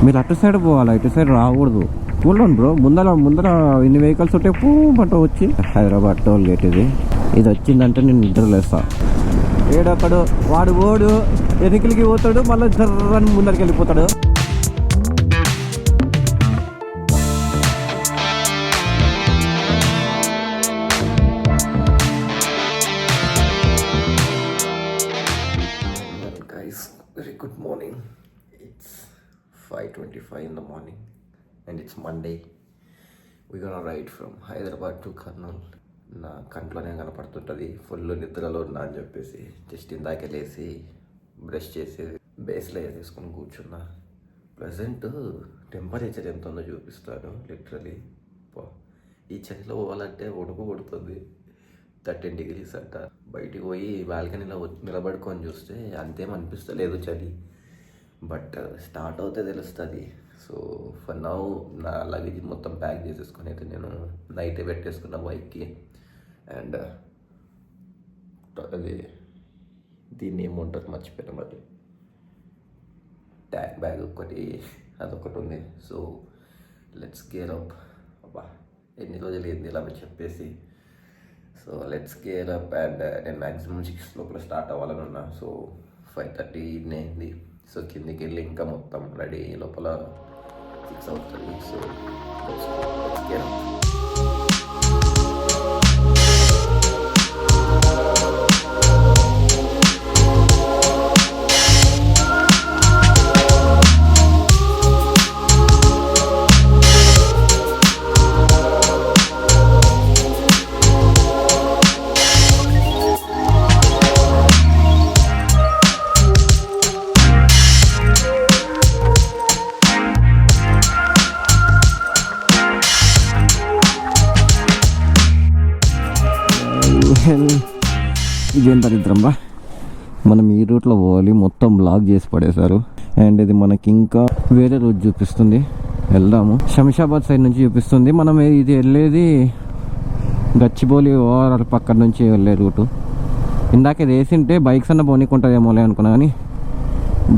మీరు అటు సైడ్ పోవాలి, ఇటు సైడ్ రాకూడదు. చూడండి బ్రో, ముందర ఇన్ని వెహికల్స్ ఉంటే పంట వచ్చి హైదరాబాద్ టోల్ గేట్ ఇది వచ్చిందంటే నేను నిద్రలేస్తా. ఏడొక్కడు వాడు ఓడు ఎన్నికలకి పోతాడు, మళ్ళీ జర్రని ముందరికి వెళ్ళిపోతాడు. Very good morning. It's 5:25 in the morning and it's Monday. We're gonna ride from Hyderabad to Kurnool. నా కంట్లోనే కనపడుతుంటుంది ఫుల్ నిద్రలో ఉన్నా అని చెప్పేసి జస్ట్ ఇందాకే లేసి బ్రష్ చేసి బేస్లో వేసేసుకొని కూర్చున్నా. ప్రజెంట్ టెంపరేచర్ ఎంత ఉందో చూపిస్తాను. లిటరలీ ఈ చలిలో పోవాలంటే ఉడుకు కొడుతుంది. 13 degrees అంట. బయటికి పోయి బాల్కనీలో నిలబడుకొని చూస్తే అంతేం అనిపిస్తలేదు చలి, బట్ స్టార్ట్ అవుతే తెలుస్తుంది. సో ఫర్ నౌ నా లగేజ్ మొత్తం ప్యాక్ చేసేసుకొని అయితే నేను నైటే పెట్టేసుకున్న బైక్కి. అండ్ అది దీన్ని ఏముంటుంది మర్చిపోయినా, మరి ట్యాగ్ బ్యాగ్ ఒకటి అదొకటి ఉంది. So let's gear up. అబ్బా ఎన్ని రోజులు ఏంది ఇలా చెప్పేసి. So let's gear up. And నేను మ్యాక్సిమం 6 లోపల స్టార్ట్ అవ్వాలని ఉన్నా. సో 5:30 అయింది. సో కిందికి వెళ్ళి ఇంకా మొత్తం రెడీ లోపల 6 అవుతుంది. So let's gear up. ఇదేం దరిద్రం రా, మనం ఈ రూట్లో పోవాలి, మొత్తం బ్లాక్ చేసి పడేశారు. అండ్ ఇది మనకి ఇంకా వేరే రూట్ చూపిస్తుంది, వెళ్దాము. శంషాబాద్ సైడ్ నుంచి చూపిస్తుంది. మనం ఇది వెళ్ళేది గచ్చిబౌలి ఓవరాల్ పక్కన నుంచి వెళ్ళే రూటు. ఇందాక ఇది వేసింటే బైక్స్ అన్న పోనీకుంటుందేమోలే అనుకున్నా, కానీ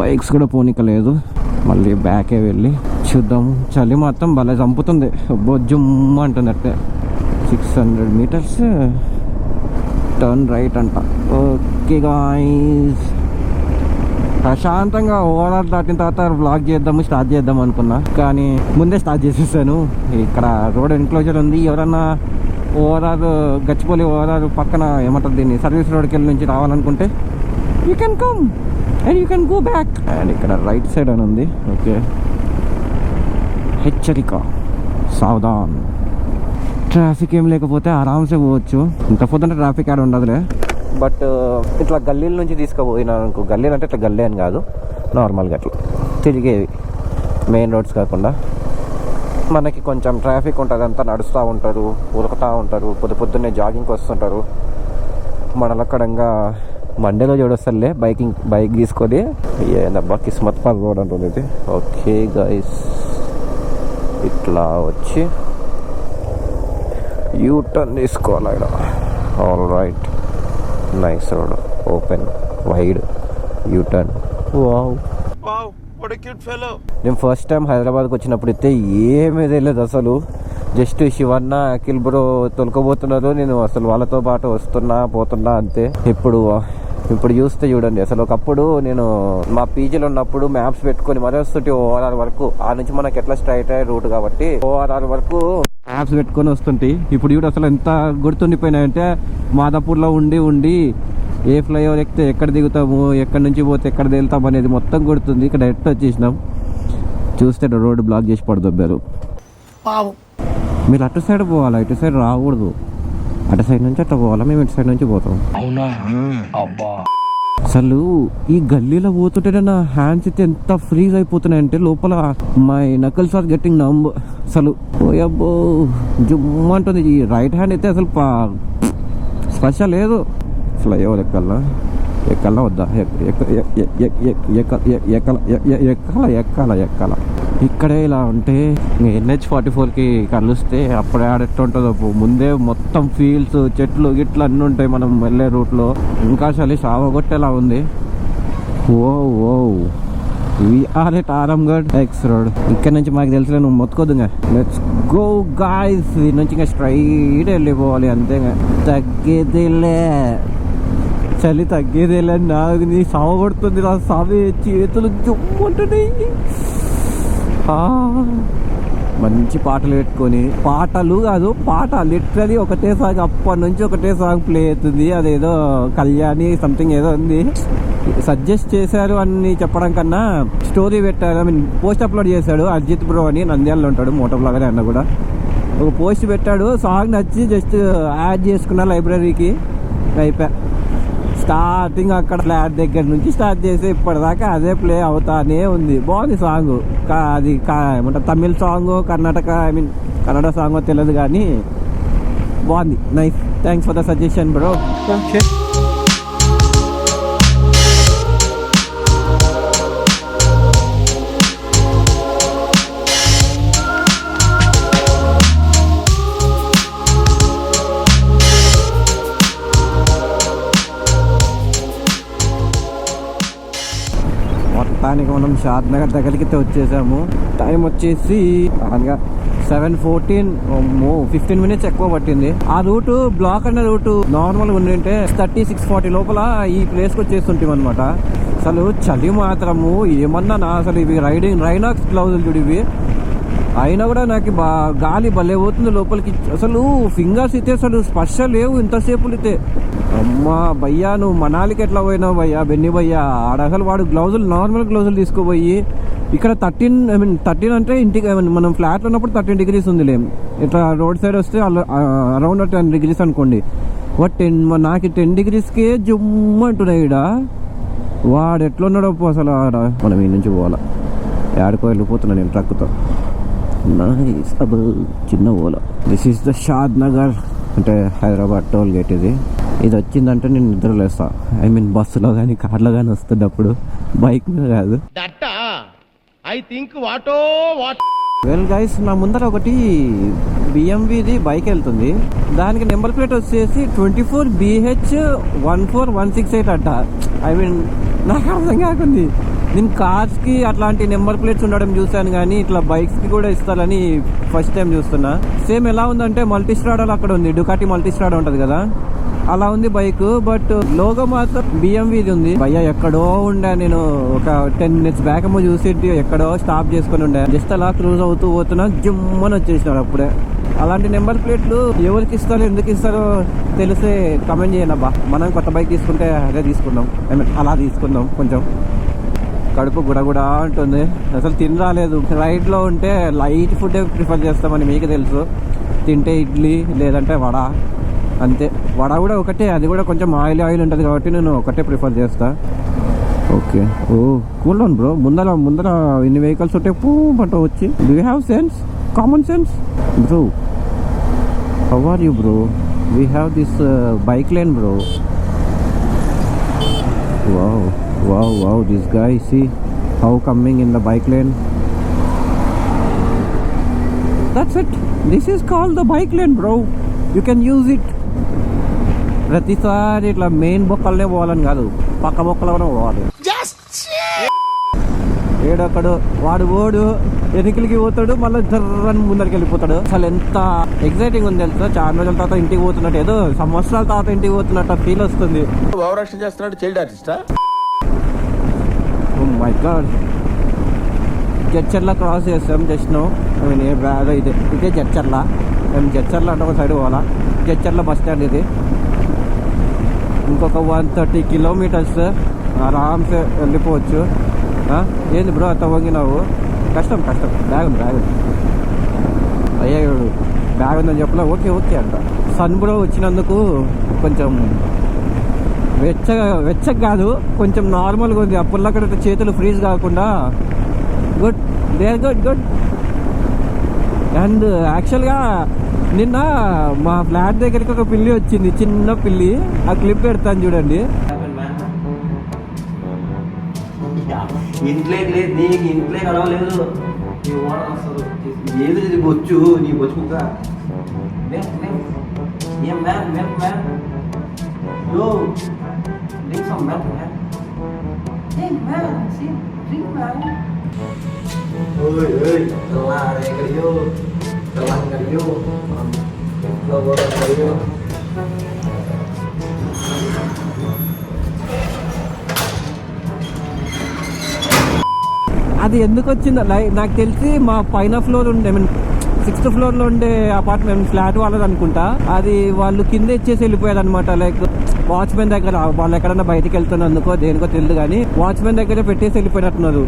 బైక్స్ కూడా పోనీకలేదు. మళ్ళీ బ్యాకే వెళ్ళి చూద్దాము. చలి మాత్రం భలే చంపుతుంది, జుమ్మ అంటుంది. అట్టే 600 meters టర్న్ రైట్ అంట. ఓకే గాయ్స్, ప్రశాంతంగా ఓవరాల్ దాటిన తర్వాత వ్లాగ్ స్టార్ట్ చేద్దాం అనుకున్నా, కానీ ముందే స్టార్ట్ చేసేసాను. ఇక్కడ రోడ్ ఎన్క్లోజర్ ఉంది. ఎవరన్నా ఓవరాల్ గచ్చిపోలి ఓవరాల్ పక్కన ఏమంటారు దీన్ని, సర్వీస్ రోడ్కి వెళ్ళి నుంచి రావాలనుకుంటే you can come and you can go back. And ఇక్కడ రైట్ సైడ్ అని ఉంది. ఓకే, హెచ్చరిక, సావధాన్. ట్రాఫిక్ ఏం లేకపోతే ఆరామ్సే పోవచ్చు. ఇంత పొద్దున్న ట్రాఫిక్ ఆడ ఉండదులే, బట్ ఇట్లా గల్లీల నుంచి తీసుకుపోయినా అనుకో, గల్లీలు అంటే ఇట్లా గల్లీ అని కాదు, నార్మల్గా అట్లా తిరిగేవి మెయిన్ రోడ్స్ కాకుండా మనకి కొంచెం ట్రాఫిక్ ఉంటుంది. అంతా నడుస్తూ ఉంటారు, ఉరుకుతూ ఉంటారు, పొద్దున్నే జాగింగ్కి వస్తుంటారు. మనలక్కడంగా మండేలో చూడొస్తలే బైక్ తీసుకొని. ఏందబ్బా కిస్మత్ పాల్ రోడ్ అంటుంది ఇది. ఓకే గైస్, ఇట్లా వచ్చి యూటర్న్ తీసుకోవాలి ఇక్కడ. All right, nice road, open wide U turn. Wow, నేను ఫస్ట్ టైం హైదరాబాద్కి వచ్చినప్పుడు అయితే ఏమీ తెలియదు అసలు. జస్ట్ శివన్న అఖిల్ బ్రో తొలకపోతున్నారు, నేను అసలు వాళ్ళతో పాటు వస్తున్నా పోతున్నా అంతే. ఇప్పుడు చూస్తే చూడండి, అసలు ఒకప్పుడు నేను మా పీజీలో ఉన్నప్పుడు మ్యాప్స్ పెట్టుకొని మరీ వస్తుంటే ఓఆర్ఆర్ వరకు. ఆ నుంచి మనకి ఎట్లా స్ట్రైట్ అయ్యే రూట్ కాబట్టి ఓఆర్ఆర్ వరకు మ్యాప్స్ పెట్టుకొని వస్తుంటే, ఇప్పుడు చూడు అసలు ఎంత గుర్తుండిపోయినాయంటే, మాదాపూర్లో ఉండి ఏ ఫ్లైఓవర్ ఎక్కితే ఎక్కడ దిగుతాము, ఎక్కడి నుంచి పోతే ఎక్కడ వెళ్తాము అనేది మొత్తం గుర్తుంది. ఇక్కడ డైరెక్ట్ వచ్చేసినాం. చూస్తే రోడ్డు బ్లాక్ చేసి పడదొబ్బారు. మీరు అటు సైడ్ పోవాలా, ఇటు సైడ్ రాకూడదు. అటు సైడ్ నుంచి అట్లా పోవాలా, మేము ఇటు సైడ్ నుంచి పోతాం. అవునా? అబ్బా, అసలు ఈ గల్లీలో పోతుంటే నా హ్యాండ్స్ అయితే ఎంత ఫ్రీజ్ అయిపోతున్నాయంటే లోపల my knuckles are getting numb. అసలు ఓయబ్బో జుమ్మ అంటుంది. ఈ రైట్ హ్యాండ్ అయితే అసలు స్పర్శ లేదు. ఫ్లైఓవర్ ఎక్కల్లా వద్దా? ఎక్కాల. ఇక్కడే ఇలా ఉంటే NH44కి కలుస్తే అప్పుడే ఆడెట్టు ఉంటుందో. ముందే మొత్తం ఫీల్డ్స్, చెట్లు గిట్లు అన్నీ ఉంటాయి మనం వెళ్ళే రూట్లో. ఇంకా చలి సావగొట్టేలా ఉంది. Oh we are at Aramghar X road. ఇక్కడ నుంచి మాకు తెలిసిన నువ్వు మొత్తుకోద్దు. Let's go guys. దీని నుంచి ఇంకా స్ట్రైట్ వెళ్ళిపోవాలి అంతే. తగ్గేదిలే చలి, తగ్గేదిలే. నాకు నీ సావ కొడుతుంది నా సావి, చేతులు జుమ్మంటున్నాయి. మంచి పాటలు పెట్టుకొని, పాటలు కాదు పాట లిటరలీ ఒకటే సాంగ్, అప్పటి నుంచి ఒకటే సాంగ్ ప్లే అవుతుంది. అదేదో కళ్యాణి సంథింగ్ ఏదో ఉంది. సజెస్ట్ చేశారు అని చెప్పడం కన్నా స్టోరీ పెట్టారు, ఐ మీన్ పోస్ట్ అప్లోడ్ చేశాడు అర్జిత్ బ్రో అని, నంద్యాలలో ఉంటాడు, మోటో బ్లాగర్ అన్న కూడా. ఒక పోస్ట్ పెట్టాడు, సాంగ్ నచ్చి జస్ట్ యాడ్ చేసుకున్న లైబ్రరీకి. అయిపోయా. స్టార్టింగ్ అక్కడ ఫ్లాట్ దగ్గర నుంచి స్టార్ట్ చేసి ఇప్పటిదాకా అదే ప్లే అవుతానే ఉంది. బాగుంది సాంగ్. అది ఏమంటారు, Tamil song, Karnataka, I mean Kannada song తెలియదు కానీ బాగుంది. Nice, thanks for the suggestion bro. Okay, మొత్తానికి మనం షాద్ నగర్ దగ్గరికి వచ్చేసాము. టైం వచ్చేసి 7:14. 15 మినిట్స్ ఎక్కువ పట్టింది. ఆ రూట్ బ్లాక్ అన్న రూట్ నార్మల్గా ఉండింటే 36-40 లోపల ఈ ప్లేస్కి వచ్చేస్తుంటాం అనమాట. అసలు చలి మాత్రము ఏమన్నా నా, అసలు ఇవి రైనాక్స్ గ్లౌజులు చూడు ఇవి, అయినా కూడా నాకు గాలి భలే పోతుంది లోపలికి. అసలు ఫింగర్స్ అయితే అసలు స్పర్శ లేవు ఇంతసేపు అయితే. అమ్మా భయ్యా, నువ్వు మనాలికి ఎట్లా పోయినావు భయ్యా, బెన్ని భయ్యా. ఆడ అసలు వాడు గ్లౌజులు, నార్మల్ గ్లౌజులు తీసుకోపోయి ఇక్కడ 13 అంటే ఇంటికి మనం ఫ్లాట్లో ఉన్నప్పుడు 13 degrees ఉందిలే. ఇట్లా రోడ్ సైడ్ వస్తే అరౌండ్ 10 degrees అనుకోండి. నాకు 10 degreesకే జుమ్ము అంటున్నాయి ఈడ. వాడు ఎట్లున్నాడో అసలు ఆడ. మనం ఈ నుంచి పోవాలా, ఏడుకో వెళ్ళిపోతున్నా నేను ట్రక్తో. నైస్ అబ్ చిన్న ఓలా. దిస్ ఈస్ ద షాద్ నగర్, అంటే హైదరాబాద్ టోల్ గేట్. ఇది వచ్చిందంటే నేను నిద్రలేస్తా. ఐ మీన్ బస్సులో కానీ కార్లో కానీ వస్తున్నప్పుడు, బైక్ మీద కాదు. వెల్ గైస్, నా ముందర ఒకటి బిఎంవిది బైక్ వెళ్తుంది. దానికి నెంబర్ ప్లేట్ వచ్చేసి 24BH14168 అంట. ఐ మీన్ నాకు అర్థం కాకుంది. నేను కార్స్కి అట్లాంటి నెంబర్ ప్లేట్స్ ఉండడం చూసాను కానీ ఇట్లా బైక్స్కి కూడా ఇస్తారని ఫస్ట్ టైం చూస్తున్నా. సేమ్ ఎలా ఉందంటే మల్టీస్ట్రాడాలో అక్కడ ఉంది, డుకాటి మల్టీస్ట్రాడా ఉంటుంది కదా, అలా ఉంది బైక్. బట్ లోగో మాత్రం బిఎంవిది ఉంది. భయ్యా ఎక్కడో ఉండే, నేను ఒక 10 minutes బ్యాక్ ఏమో చూసి ఎక్కడో స్టాప్ చేసుకుని ఉండే. జస్ట్ అలా క్రూజ్ అవుతూ పోతున్నా, జిమ్మని వచ్చేసినారు అప్పుడే. అలాంటి నెంబర్ ప్లేట్లు ఎవరికి ఇస్తారో, ఎందుకు ఇస్తారో తెలిసే కమెంట్ చేయండి అబ్బా. మనం కొత్త బైక్ తీసుకుంటే అదే తీసుకుందాం, ఐ మీన్ అలా తీసుకుందాం. కొంచెం కడుపు గుడగుడా ఉంటుంది, అసలు తిని రాలేదు. రైడ్లో ఉంటే లైట్ ఫుడ్ ప్రిఫర్ చేస్తామని మీకు తెలుసు. తింటే ఇడ్లీ లేదంటే వడ, అంతే. వడ కూడా ఒకటే, అది కూడా కొంచెం ఆయిల్ ఉంటుంది కాబట్టి నేను ఒకటే ప్రిఫర్ చేస్తా. Okay, oh cool down bro. ముందర ఇన్ని వెహికల్స్ ఉంటే పూ పంట వచ్చి. Do you have sense, common sense bro? How are you bro? We have this bike lane bro. Wow, this guy, see how coming in the bike lane. That's it. This is called the bike lane bro. You can use it. ప్రతిసారి ఇట్లా main బొక్కలనే పోవాలని కాదు, పక్క బొక్కలనే పోవాలి. ఏడొక్కడు వాడు వెనుకలికి పోతాడు, మళ్ళీ జర్రని ముందరికి వెళ్ళిపోతాడు. అసలు ఎంత ఎగ్జైటింగ్ ఉంది తెలుసా. చాలా రోజుల తర్వాత ఇంటికి పోతున్నట్టు, ఏదో సంవత్సరాల తర్వాత ఇంటికి పోతున్నట్టు ఫీల్ వస్తుంది. ఓవరాక్షన్ చేస్తున్నాడు, చైల్డ్ ఆర్టిస్టా? Oh my god. Jadcherla cross చేస్తాం జస్ట్ నో. ఐ మీన్ ఇదే జడ్చర్ల. మేము జడ్చర్ల అంటే ఒక సైడ్ పోవాలా. జడ్చర్ల బస్ స్టాండ్ ఇది. ఇంకొక 130 kilometers ఆరామ్సే వెళ్ళిపోవచ్చు. ఏంది బ్రో అంత వంగినావు? కష్టం. బ్యాగ్ ఉంది. అయ్యాడు బ్యాగ్ ఉందని చెప్పలే. ఓకే అంట. సన్ బ్రో వచ్చినందుకు కొంచెం వెచ్చగా కాదు, కొంచెం నార్మల్గా ఉంది. అప్పుల్లో అక్కడ చేతులు ఫ్రీజ్ కాకుండా good, they are good. And యాక్చువల్గా నిన్న మా ఫ్లాట్ దగ్గరికి ఒక పిల్లి వచ్చింది, చిన్న పిల్లి. ఆ క్లిప్ పెడతాను చూడండి. ఇంట్లో లేదు, నీకు ఇంట్లో కలవలేదు. ఏది బొచ్చు, నీ బొచ్చు కుక్క. ఏం ma'am Yo, drink some milk, man. Hey, man, see? Drink, man. Oi. Telar ya kerja. Telar kerja. Lo kerja. అది ఎందుకు వచ్చిందో నాకు తెలిసి మా పైన ఫ్లోర్ ఉండే ఐ మీన్ 6th ఫ్లోర్లో ఉండే అపార్ట్మెంట్ ఫ్లాట్ వాళ్ళది అనుకుంటా. అది వాళ్ళు కింద ఇచ్చేసి వెళ్ళిపోయారు అనమాట. లైక్ వాచ్మెన్ దగ్గర వాళ్ళు ఎక్కడన్నా బయటకు వెళ్తున్నందుకో దేనికో తెలియదు కానీ వాచ్మెన్ దగ్గర పెట్టేసి వెళ్ళిపోయినట్టున్నారు.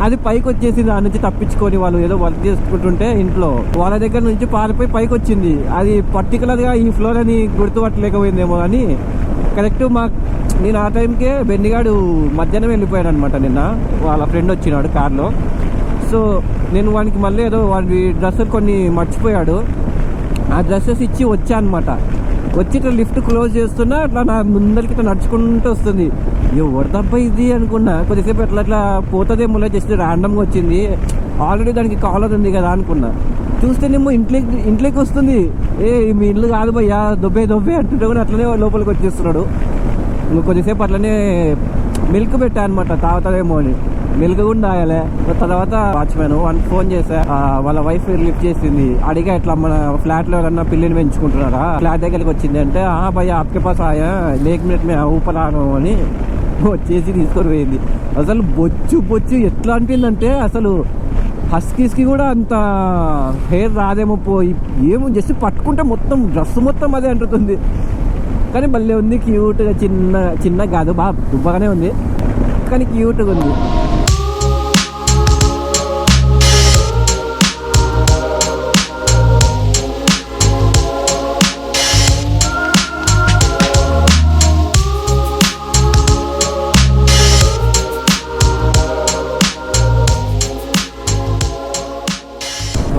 అది పైకి వచ్చేసింది. దాని నుంచి తప్పించుకొని వాళ్ళు ఏదో వర్క్ చేసుకుంటుంటే ఇంట్లో వాళ్ళ దగ్గర నుంచి పారిపోయి పైకి వచ్చింది. అది పర్టికులర్ గా ఈ ఫ్లోర్ అని గుర్తుపట్టలేకపోయిందేమో అని కరెక్ట్ నేను ఆ టైంకే బెన్నిగాడు మధ్యాహ్నం వెళ్ళిపోయాడు అనమాట. నిన్న వాళ్ళ ఫ్రెండ్ వచ్చినాడు కార్లో. సో నేను వానికి మళ్ళీ ఏదో వాడి డ్రెస్సులు కొన్ని మర్చిపోయాడు. ఆ డ్రెస్సెస్ ఇచ్చి వచ్చా అనమాట. వచ్చి ఇట్లా లిఫ్ట్ క్లోజ్ చేస్తున్నా అట్లా నా ముందరికి ఇట్లా నడుచుకుంటూ వస్తుంది. ఎవరిదబ్బా ఇది అనుకున్నా. కొద్దిసేపు అట్లా పోతుందేమో జస్ట్ ర్యాండమ్గా వచ్చింది. ఆల్రెడీ దానికి కాలర్ ఉంది కదా అనుకున్నా. చూస్తేనేమో ఇంట్లోకి వస్తుంది. మీ ఇల్లు కాదు భయ్యా, దొబ్బే అంటుంటే కూడా అట్లనే లోపలికి వచ్చేస్తున్నాడు. కొద్దిసేపు అట్లనే మిల్క్ పెట్టా అనమాట, తాగుతాడేమో అని. మిల్క్ కూడా తాగాలే. తర్వాత వాచ్మెన్ వానికి ఫోన్ చేసా. వాళ్ళ వైఫ్ లిఫ్ట్ చేసింది. అడిగా ఇట్లా మన ఫ్లాట్ లో ఎవరన్నా పిల్లిని పెంచుకుంటున్నారా, ఫ్లాట్ దగ్గరికి వచ్చింది అంటే భయ్యా ఆప్కే పాస్ ఆయా లేక్ మినిట్ మే ఊపర్ ఆను అని వచ్చేసి తీసుకొని పోయింది. అసలు బొచ్చు ఎట్లా అంటుందంటే అసలు హస్కీస్కి కూడా అంత హెయిర్ రాదేమో ఏమో జస్ట్ పట్టుకుంటే మొత్తం డ్రెస్ మొత్తం అదే అంటుతుంది. కానీ భలే ఉంది, క్యూట్గా. చిన్న కాదు, బాగా దుబ్బగానే ఉంది కానీ క్యూట్గా ఉంది.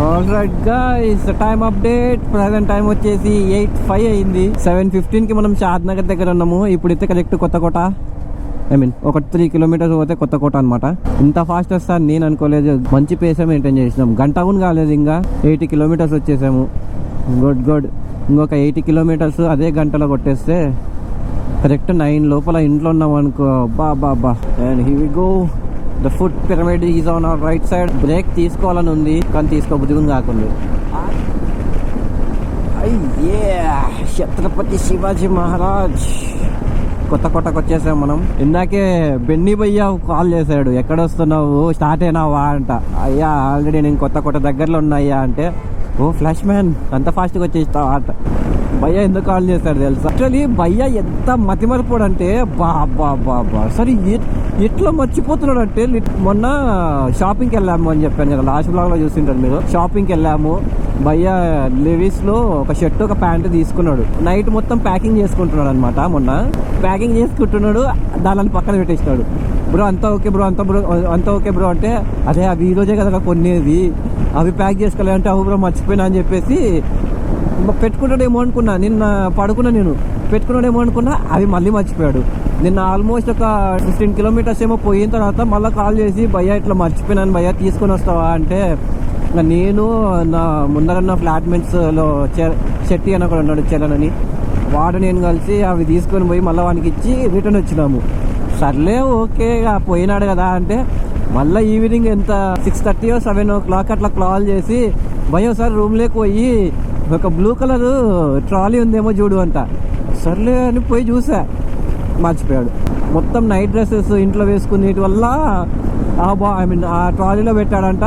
Alright guys, time update. Present time వచ్చేసి 8:05 అయింది. 7:15కి మనం షాద్ నగర్ దగ్గర ఉన్నాము. ఇప్పుడైతే కరెక్ట్ కొత్తకోట, ఐ మీన్ ఒక 3 కిలోమీటర్స్ పోతే కొత్తకోట అనమాట. ఇంత ఫాస్ట్ వస్తాను నేను అనుకోలేదు. మంచి పేసే మెయింటైన్ చేసినాం. గంట కూడా కాలేదు, ఇంకా 80 కిలోమీటర్స్ వచ్చేసాము. గుడ్. ఇంకొక 80 కిలోమీటర్స్ అదే గంటలో కొట్టేస్తే కరెక్ట్ 9 లోపల ఇంట్లో ఉన్నాం అనుకో. బాబా. And here we go. The food pyramid is on our right side. Break తీసుకోవాలని ఉంది కానీ తీసుకోబుద్ధి కాకుండా. ఛత్రపతి శివాజీ మహారాజ్ కొత్తకోటకు వచ్చేసాం మనం. ఇందాకే బెన్నీ భయ్యా కాల్ చేశాడు, ఎక్కడ వస్తున్నావు, స్టార్ట్ అయినావా అంట. అయ్యా ఆల్రెడీ నేను కొత్తకోట దగ్గరలో ఉన్నాయ్యా అంటే, ఓ ఫ్లాష్ మ్యాన్ అంత ఫాస్ట్గా వచ్చేస్తావా అంట. భయ్య ఎందుకు కాల్ చేశాడు తెలుసా? యాక్చువల్లీ భయ్య ఎంత మతిమరిపోడు అంటే బాబా సరే ఎట్లా మర్చిపోతున్నాడు అంటే, మొన్న షాపింగ్కి వెళ్ళాము అని చెప్పాను కదా, లాస్ట్ బ్లాగ్లో చూసింటారు మీరు. షాపింగ్కి వెళ్ళాము. భయ్య లెవిస్ లో ఒక షర్ట్ ఒక ప్యాంట్ తీసుకున్నాడు. నైట్ మొత్తం ప్యాకింగ్ చేసుకుంటున్నాడు అనమాట. మొన్న ప్యాకింగ్ చేసుకుంటున్నాడు, దాని పక్కన పెట్టేసినాడు. బ్రో అంతా ఓకే బ్రో అంటే, అదే అవి ఈ రోజే కదా కొనేది, అవి ప్యాక్ చేసుకోలే అంటే, అవు బ్రో మర్చిపోయినా అని చెప్పేసి పెట్టుకుంటాడేమో అనుకున్నా. నిన్న పడుకున్నా, నేను పెట్టుకున్నాడేమో అనుకున్నా, అవి మళ్ళీ మర్చిపోయాడు. నిన్న ఆల్మోస్ట్ ఒక 15 కిలోమీటర్స్ ఏమో పోయిన తర్వాత మళ్ళీ కాల్ చేసి, భయ్యా ఇట్లా మర్చిపోయినాను భయ్యా తీసుకొని వస్తావా అంటే, నేను నా ముందరన్న ఫ్లాట్మెంట్స్లో చెట్టి అని ఒకడు ఉన్నాడు, చలనని, వాడు నేను కలిసి అవి తీసుకొని పోయి మళ్ళీ వానికి ఇచ్చి రిటర్న్ వచ్చినాము. సర్లే ఓకే పోయినాడు కదా అంటే, మళ్ళీ ఈవినింగ్ ఎంత 6:30 or 7 o'clock అట్లా కాల్ చేసి, భయ్యా ఒకసారి రూమ్లోకి పోయి ఒక బ్లూ కలర్ ట్రాలీ ఉందేమో చూడు అంట. సర్లే అని పోయి చూసా, మర్చిపోయాడు. మొత్తం నైట్ డ్రెస్సెస్ ఇంట్లో వేసుకునేటి వల్ల ఆ ట్రాలీలో పెట్టాడంట,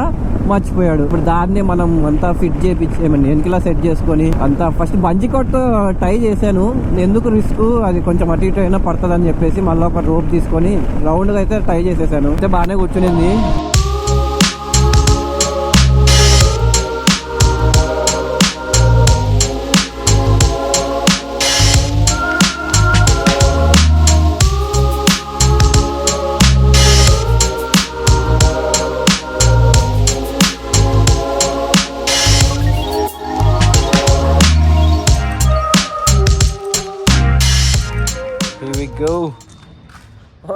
మర్చిపోయాడు. ఇప్పుడు దాన్నే మనం అంతా ఫిట్ చేయించి వెనకలా సెట్ చేసుకొని అంతా ఫస్ట్ బంజీ కొట్టు ట్రై చేశాను. ఎందుకు రిస్క్, అది కొంచెం అటు ఇటు అయినా పడుతుంది అని చెప్పేసి మళ్ళీ ఒక రోప్ తీసుకొని రౌండ్గా అయితే ట్రై చేసేసాను. అయితే బాగానే కూర్చునింది.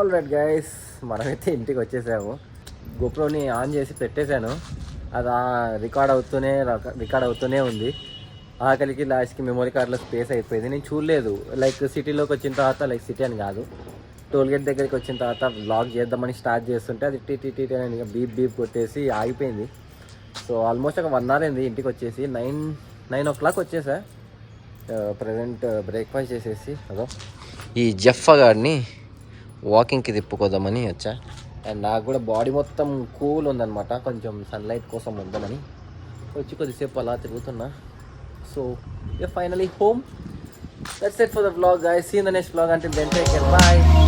ఆల్రైట్ గైస్, మనమైతే ఇంటికి వచ్చేసాము. గోప్రోని ఆన్ చేసి పెట్టేశాను. అది రికార్డ్ అవుతూనే ఉంది. ఆఖరికి లాస్ట్కి మెమరీ కార్డ్లో స్పేస్ అయిపోయింది. నేను చూడలేదు, లైక్ సిటీలోకి వచ్చిన తర్వాత, లైక్ సిటీ అని కాదు, టోల్గేట్ దగ్గరికి వచ్చిన తర్వాత వ్లాగ్ చేద్దామని స్టార్ట్ చేస్తుంటే అది టీ అని బీప్ బీప్ కొట్టేసి ఆగిపోయింది. సో ఆల్మోస్ట్ ఒక 1 hour అయింది ఇంటికి వచ్చేసి. 9 o'clock వచ్చేసా. ప్రజెంట్ బ్రేక్ఫాస్ట్ చేసేసి అదో ఈ జెఫ్ఫా గాడిని వాకింగ్కి తిప్పుకోదామని వచ్చా. అండ్ నాకు కూడా బాడీ మొత్తం కూల్ ఉందన్నమాట, కొంచెం సన్లైట్ కోసం వద్దామని వచ్చి కొద్దిసేపు అలా తిరుగుతున్నా. So finally home. That's it for the vlog, guys. See you in the next vlog. Until then, take care. Bye.